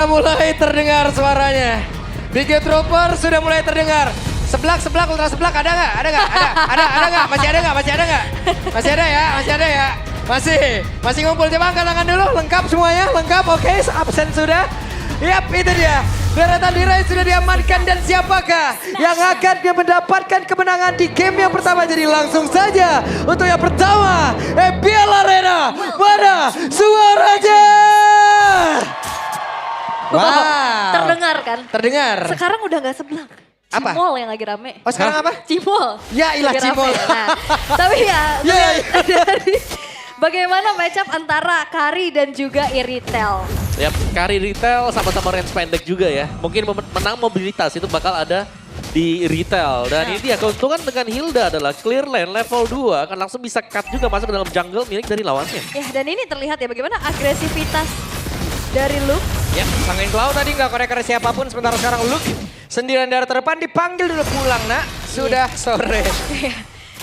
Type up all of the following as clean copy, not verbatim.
Mulai terdengar suaranya. Big Trooper sudah mulai terdengar. Seblak, ultra seblak ada nggak? Ada nggak? Ada nggak? Masih ada nggak? Masih ada nggak? Masih ada ya? Masih ada ya? Masih ngumpul. Coba angkat tangan dulu. Lengkap semuanya? Lengkap? Oke, absen sudah. Yap, itu dia. Deretan diraih sudah diamankan dan siapakah yang akan mendapatkan kemenangan di game yang pertama? Jadi langsung saja untuk yang pertama, EPL Arena. Mana suaranya? Wow. Terdengar kan? Terdengar. Sekarang udah gak seblak. Apa? Cimol yang lagi rame. Oh sekarang apa? Cimol. Ya ilah Lagi Cimol. rame. Nah, tapi ya, dari bagaimana matchup antara Kari dan juga Iritel? Yap, Kari Retail sama-sama range pendek juga ya. Mungkin menang mobilitas itu bakal ada di Retail. Dan ini dia keuntungan dengan Hilda adalah clear lane level 2 akan langsung bisa cut juga masuk ke dalam jungle milik dari lawannya. Ya, dan ini terlihat ya bagaimana agresivitas dari Luke. Ya, Sangin Cloud tadi nggak korek-korek siapapun. Sementara sekarang Luke sendirian dari terdepan dipanggil dulu pulang nak. Sudah sore.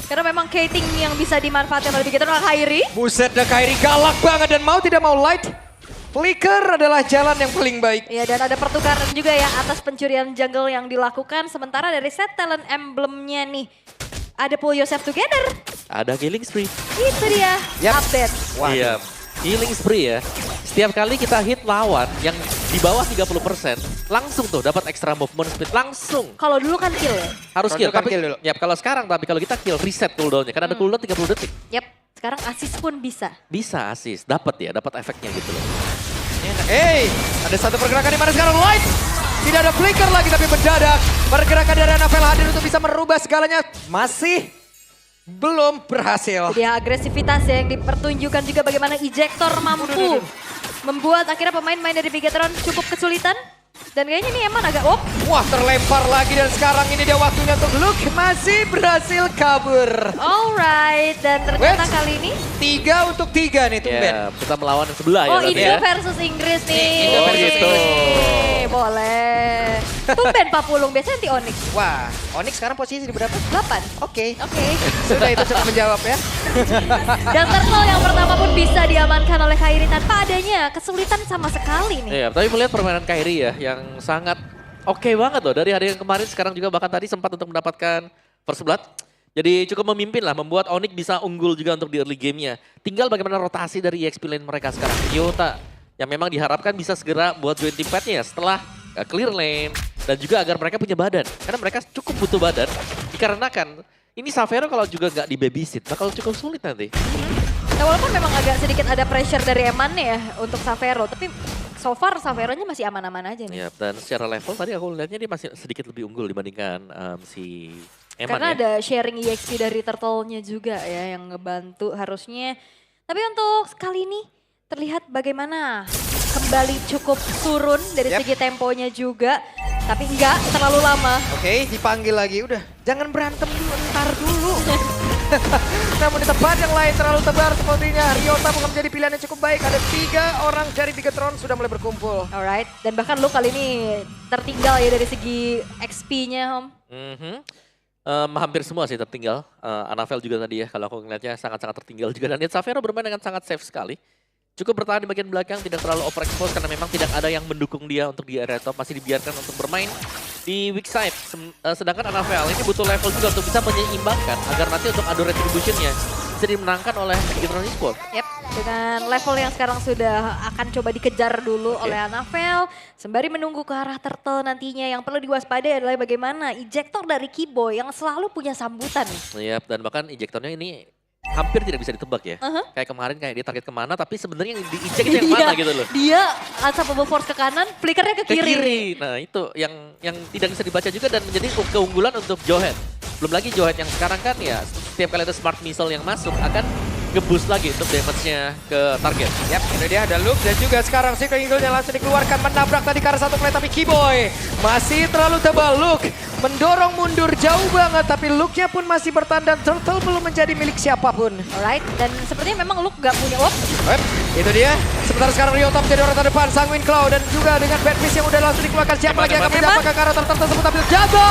Karena memang Kating yang bisa dimanfaatkan oleh Big Trooper Kairi. Buset dah Kairi galak banget dan mau tidak mau light. Flicker adalah jalan yang paling baik. Ya, dan ada pertukaran juga ya atas pencurian jungle yang dilakukan. Sementara dari set talent emblemnya nih. Ada pull yourself together. Ada killing spree. Itu dia update. Wah, Iya, killing spree ya. Setiap kali kita hit lawan yang di bawah 30%, langsung tuh dapat extra movement speed, langsung. Kalau dulu kan kill ya? Harus Kalau kill, dulu kan tapi kill dulu. ya kalau sekarang kalau kita kill reset cooldownnya, kan ada cooldown 30 detik. Yap, sekarang assist pun bisa. Bisa assist, dapat efeknya gitu loh. Hey, ada satu pergerakan di mana sekarang light. Tidak ada flicker lagi tapi mendadak. Pergerakan dari Anafel hadir untuk bisa merubah segalanya. Masih belum berhasil. Jadi agresivitas ya yang dipertunjukkan juga bagaimana ejector mampu membuat akhirnya pemain-pemain dari Bigetron cukup kesulitan. Dan kayaknya ini emang agak Wah terlempar lagi dan sekarang ini dia waktunya untuk Luke. Masih berhasil kabur. alright. Dan ternyata Wes. kali ini 3 untuk 3 nih tumben. Iya, kita melawan yang sebelah ya. oh berarti Indo ya. versus Inggris nih. Indo versus gitu. Boleh. Tumben Papulung, biasanya anti Onyx. Wah, Onyx sekarang posisi di berapa? 8. Oke. Oke. Sudah itu cukup menjawab ya. Dan turtle yang pertama pun bisa diamankan oleh Kairi tanpa adanya kesulitan sama sekali nih. Iya, tapi melihat permainan Kairi ya yang sangat oke banget loh dari hari yang kemarin, sekarang juga bahkan tadi sempat untuk mendapatkan first blood. Jadi cukup memimpin lah, membuat Onyx bisa unggul juga untuk di early gamenya. Tinggal bagaimana rotasi dari EXP lane mereka sekarang. Yota yang memang diharapkan bisa segera buat join team fight-nya ya setelah clear lane. Dan juga agar mereka punya badan, karena mereka cukup butuh badan. Dikarenakan ini Xavero kalau juga nggak di babysit bakal cukup sulit nanti. Nah, walaupun memang agak sedikit ada pressure dari Eman ya untuk Xavero, tapi so far Xaveronya masih aman-aman aja nih. Ya, dan secara level tadi aku lihatnya dia masih sedikit lebih unggul dibandingkan si Eman Karena ya. ada sharing EXP dari Turtle-nya juga ya yang ngebantu harusnya. Tapi untuk kali ini terlihat bagaimana kembali cukup turun dari Yep. segi temponya juga. Tapi enggak terlalu lama. Oke, dipanggil lagi. Udah, jangan berantem dulu, ntar dulu. Namun di tempat yang lain terlalu tebar sepertinya. Ryota bukan menjadi pilihan yang cukup baik. Ada 3 orang dari Bigetron sudah mulai berkumpul. Alright, dan bahkan lu kali ini tertinggal ya dari segi XP-nya, Om. Hampir semua sih tertinggal. Anafel juga tadi ya, kalau aku ngeliatnya sangat-sangat tertinggal juga. Dan Xavero bermain dengan sangat safe sekali. Cukup bertahan di bagian belakang, tidak terlalu overexpose karena memang tidak ada yang mendukung dia untuk di area top. Masih dibiarkan untuk bermain di weak side. Sedangkan Anafel ini butuh level juga untuk bisa menyeimbangkan agar nanti untuk adu retribution-nya bisa dimenangkan oleh Bigetron Esports. Yep, dengan level yang sekarang sudah akan coba dikejar dulu oleh Anafel. Sembari menunggu ke arah Turtle nantinya. Yang perlu diwaspadai adalah bagaimana ejector dari Kiboy yang selalu punya sambutan. Yap, dan bahkan ejektornya ini hampir tidak bisa ditebak ya. Kayak kemarin kayak dia target kemana, tapi sebenarnya yang di-eject itu yang mana gitu loh. Dia unstoppable force ke kanan, flickernya ke Ke kiri. kiri. Nah itu yang tidak bisa dibaca juga dan menjadi keunggulan untuk Johet. Belum lagi Johet yang sekarang kan ya setiap kali ada smart missile yang masuk akan nge-boost lagi untuk damage-nya ke target. Yap, ini dia ada Luke dan juga sekarang si Eagle-nya langsung dikeluarkan menabrak tadi ke arah satu play tapi Kiboy masih terlalu tebal. Luke mendorong mundur jauh banget, tapi Luke-nya pun masih bertahan dan Turtle belum menjadi milik siapapun. Alright, dan sepertinya memang Luke gak punya Itu dia. Sebentar sekarang Ryota menjadi orang terdepan, Sanguine Claw dan juga dengan Bad Fist yang udah langsung dikeluarkan. Siapa lagi yang akan mendapatkan karakter tersebut, tapi jaga!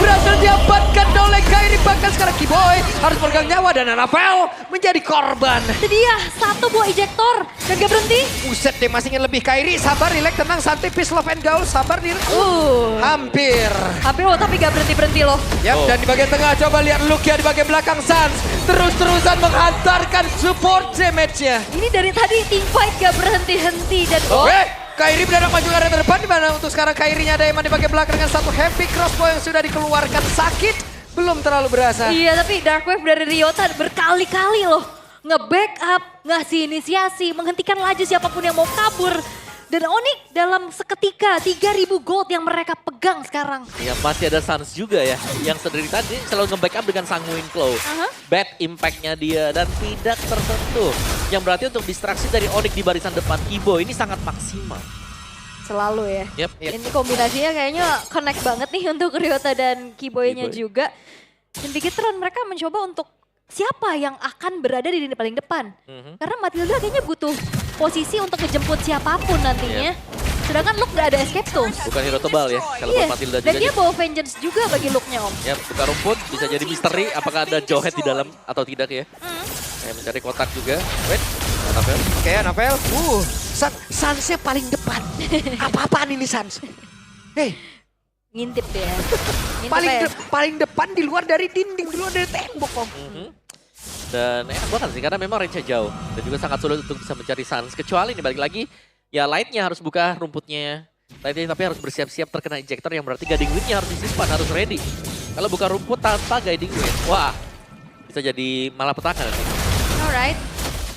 Berhasil diamankan oleh Kairi, bahkan sekarang Kiboy harus pegang nyawa dan Anafel menjadi korban. Itu dia, satu buah ejector dan gak berhenti. Buset deh, masih ingin lebih. Kairi, sabar, relax, tenang, santai, peace, love, and gaul, sabar diri. Hampir. Hampir loh, tapi gak berhenti-berhenti loh. Yap, dan di bagian tengah coba lihat Luke ya di bagian belakang Sans. Terus-terusan menghantarkan support damage-nya. Ini dari tadi team fight gak berhenti-henti dan Kairi mendadak maju ke area terdepan, di mana untuk sekarang Kairinya ada Eman di bagian belakang dengan satu heavy crossbow yang sudah dikeluarkan. Sakit, belum terlalu berasa. Iya, tapi Dark Wave dari Ryota berkali-kali loh nge-backup, ngasih inisiasi, menghentikan laju siapapun yang mau kabur. Dan Onyx dalam seketika 3.000 gold yang mereka pegang sekarang. Ya masih ada Sans juga ya, yang sedari tadi selalu nge-backup dengan Sanguine Claw. Bad impact-nya dia dan tidak tersentuh. Yang berarti untuk distraksi dari Onyx di barisan depan Kiboy ini sangat maksimal. Selalu ya. Yep. Ini kombinasinya kayaknya connect banget nih untuk Ryota dan Kiboy-nya juga. Dan Bigetron mereka mencoba untuk siapa yang akan berada di lini paling depan. Karena Matilda kayaknya butuh posisi untuk ngejemput siapapun nantinya. Sedangkan Luke gak ada escape tools. Bukan hero tebal ya, kalau buat Matilda juga. Dan dia bawa vengeance juga bagi Luke-nya Om. Ya, buka rumput bisa jadi misteri apakah ada Jowhead di dalam atau tidak ya. Saya mencari kotak juga. Wait, Anafel. Oke, Anafel. Sans-nya paling depan. Apa-apaan ini Sans? Hei, Ngintip dia. Ngintip paling depan di luar dari dinding, di luar dari tembok Om. Dan enak banget sih karena memang range-nya jauh. Dan juga sangat sulit untuk bisa mencari Sans. Kecuali ini balik lagi, ya Light-nya harus buka rumputnya. Light-nya tapi harus bersiap-siap terkena ejector yang berarti Guiding Wind-nya harus disimpan, harus ready. Kalau buka rumput tanpa Guiding Wind, wah bisa jadi malapetaka nanti. Alright.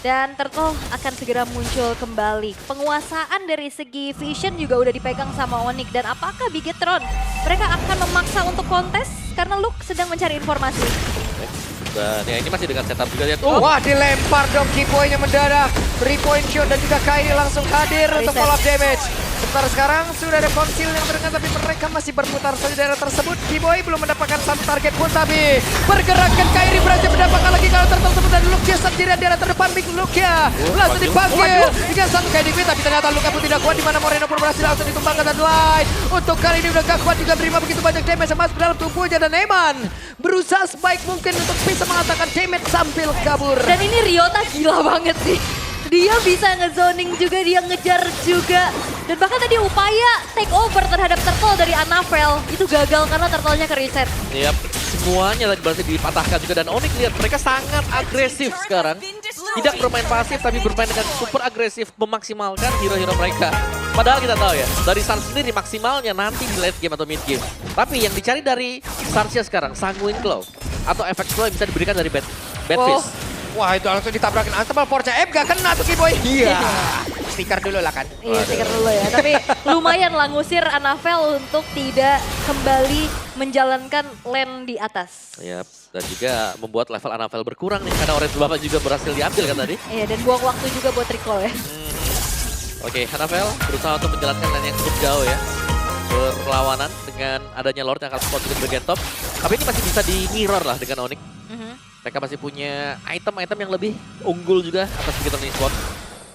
Dan Turtle akan segera muncul kembali. Penguasaan dari segi vision juga udah dipegang sama Onyx. Dan apakah Bigetron mereka akan memaksa untuk kontes? Karena Luke sedang mencari informasi. Dan ya ini masih dengan setup juga lihat. Wah, dilempar dong Kiboy-nya mendadak. 3-point shot dan juga Kairi langsung hadir untuk follow up damage. Sementara sekarang sudah ada konsil yang terdengar tapi mereka masih berputar saja di daerah tersebut. Kiboy belum mendapatkan satu target pun tapi pergerakan Kairi berhasil mendapatkan lagi karakter tersebut dan Luke sendirian di daerah terdepan. Big Luke-nya langsung dipanggil dengan satu Guiding Wind tapi ternyata Luke pun tidak kuat di mana Moreno pun berhasil langsung ditumbangkan dan Light. Untuk kali ini udah gak kuat juga menerima begitu banyak damage yang masuk dalam tubuhnya dan Eman berusaha sebaik mungkin untuk bisa mengatakan damage sambil kabur. Dan ini Ryota gila banget sih. Dia bisa ngezoning juga, dia ngejar juga. Dan bahkan tadi upaya take over terhadap Turtle dari Anafel itu gagal karena Turtle-nya ke reset. Yap, semuanya tadi berhasil dipatahkan juga dan Onyx lihat mereka sangat agresif sekarang. Tidak bermain pasif tapi bermain dengan super agresif memaksimalkan hero-hero mereka. Padahal kita tahu ya, dari Sans sendiri maksimalnya nanti di late game atau mid game. Tapi yang dicari dari Sansnya sekarang, Sanguine Claw. Atau efek flow yang bisa diberikan dari Bad Fist. Wah itu langsung ditabrakin Antebal Porca F gak kena tuh Kiboy. Iya. Stiker dulu lah kan. Iya stiker dulu ya. Tapi lumayan lah ngusir Anafel untuk tidak kembali menjalankan lane di atas. Yap, dan juga membuat level Anafel berkurang nih. Karena Orange Bapak juga berhasil diambil kan tadi. Iya dan buang waktu juga buat recall ya. Oke, Anafel berusaha untuk menjalankan lane yang cukup jauh ya. Berlawanan dengan adanya Lord yang akan support di bagian top. Tapi ini masih bisa di mirror lah dengan Onyx. Mereka masih punya item-item yang lebih unggul juga atas Bigetron Esports.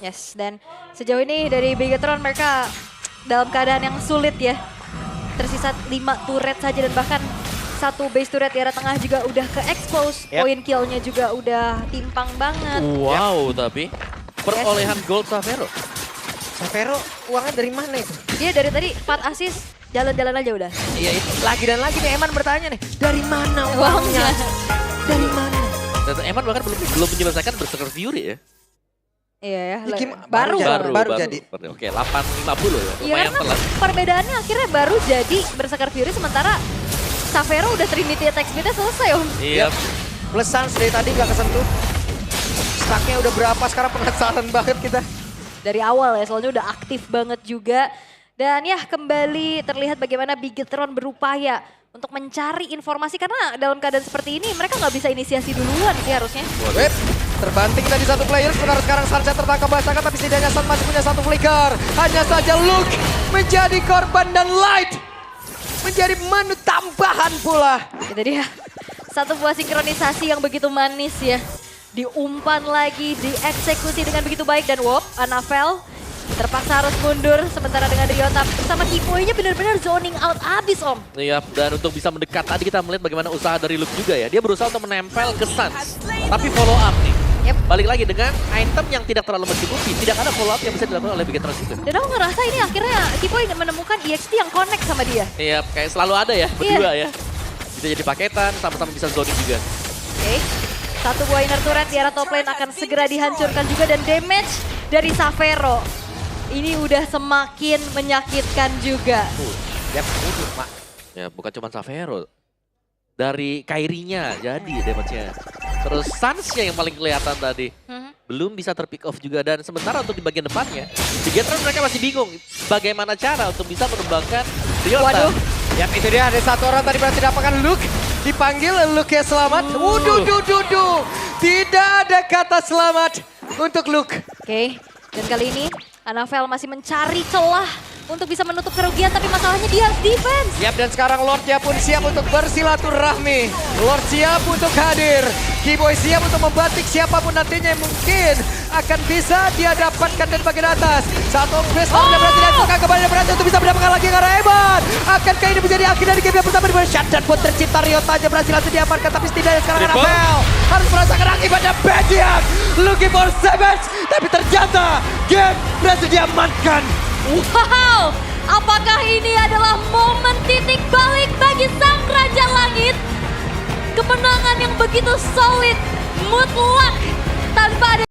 Yes, dan sejauh ini dari Bigetron mereka dalam keadaan yang sulit ya. Tersisa 5 turret saja dan bahkan satu base turret di area tengah juga udah ke-expose. Point kill-nya juga udah timpang banget. Wow, tapi perolehan gold Xavero. Xavero uangnya dari mana itu? Dia dari tadi 4 assist, jalan-jalan aja udah. Iya itu lagi dan lagi nih Eman bertanya nih, dari mana uangnya? Dari mana? Dan Eman bahkan belum menyelesaikan Berserker Fury ya. Iya ya, baru jadi. Oke, 8.50 ya. Iya karena perbedaannya akhirnya baru jadi Berserker Fury sementara Xavero udah Trinity attack speed-nya selesai Om. Iya. Plus Sans dari tadi gak kesentuh. Stacknya udah berapa sekarang penasaran banget kita. Dari awal ya, soalnya udah aktif banget juga. Dan ya kembali terlihat bagaimana Bigetron berupaya untuk mencari informasi karena dalam keadaan seperti ini mereka nggak bisa inisiasi duluan sih harusnya. Wait, terbanting tadi satu player, sebentar sekarang Sansa tertangkap basahkan tapi setidaknya Sans masih punya satu flicker. Hanya saja Luke menjadi korban dan Light menjadi menu tambahan pula. Itu dia. Satu buah sinkronisasi yang begitu manis ya. Diumpan lagi, dieksekusi dengan begitu baik. Dan wop, Anavel terpaksa harus mundur. Sementara dengan Ryota bersama Kiboy-nya benar-benar zoning out abis Om. Iya, dan untuk bisa mendekat tadi kita melihat bagaimana usaha dari Luke juga ya. Dia berusaha untuk menempel ke Suns. Tapi follow up nih. Yep. Balik lagi dengan item yang tidak terlalu mencukupi. Tidak ada follow up yang bisa dilakukan oleh Bigetron juga. Dan aku ngerasa ini akhirnya Kiboy menemukan EXP yang connect sama dia. Iya, kayak selalu ada ya, berdua ya. Bisa jadi paketan, sama-sama bisa zoning juga. Oke. Satu buah inner turret di arah top lane akan segera dihancurkan juga. Dan damage dari Savero ini udah semakin menyakitkan juga. Yap, mundur Mak. Ya, bukan cuma Savero. Dari Kairinya jadi damage-nya. Terus Suns-nya yang paling kelihatan tadi. Belum bisa terpick off juga. Dan sementara untuk di bagian depannya, Bigetron mereka masih bingung bagaimana cara untuk bisa mengembangkan Ryota. Waduh. Yap, itu dia ada satu orang tadi berhasil dapatkan Luke. Dipanggil Luke ya selamat. Wuduh. Tidak ada kata selamat untuk Luke. Oke. Dan kali ini Anavel masih mencari celah untuk bisa menutup kerugian. Tapi masalahnya dia harus defense. Yap, dan sekarang Lordnya pun siap untuk bersilaturahmi. Lord siap untuk hadir. Kiboy siap untuk membatik siapapun nantinya yang mungkin akan bisa dia dapatkan dari bagian atas. Satu base lawan yang berhasil dihancurkan kembali dan berhasil untuk bisa mendapatkan lagi ke arah Evan. Akankah ini menjadi akhir dari game yang pertama di mana shutdown pun tercipta. Ryota aja berhasil langsung diamankan, tapi setidaknya sekarang Anavel harus merasakan akibatnya Bediak. Looking for Savage, tapi ternyata game berhasil diamankan. Wow, apakah ini adalah momen titik balik bagi sang Raja Langit? Kemenangan yang begitu solid, mutlak, tanpa ada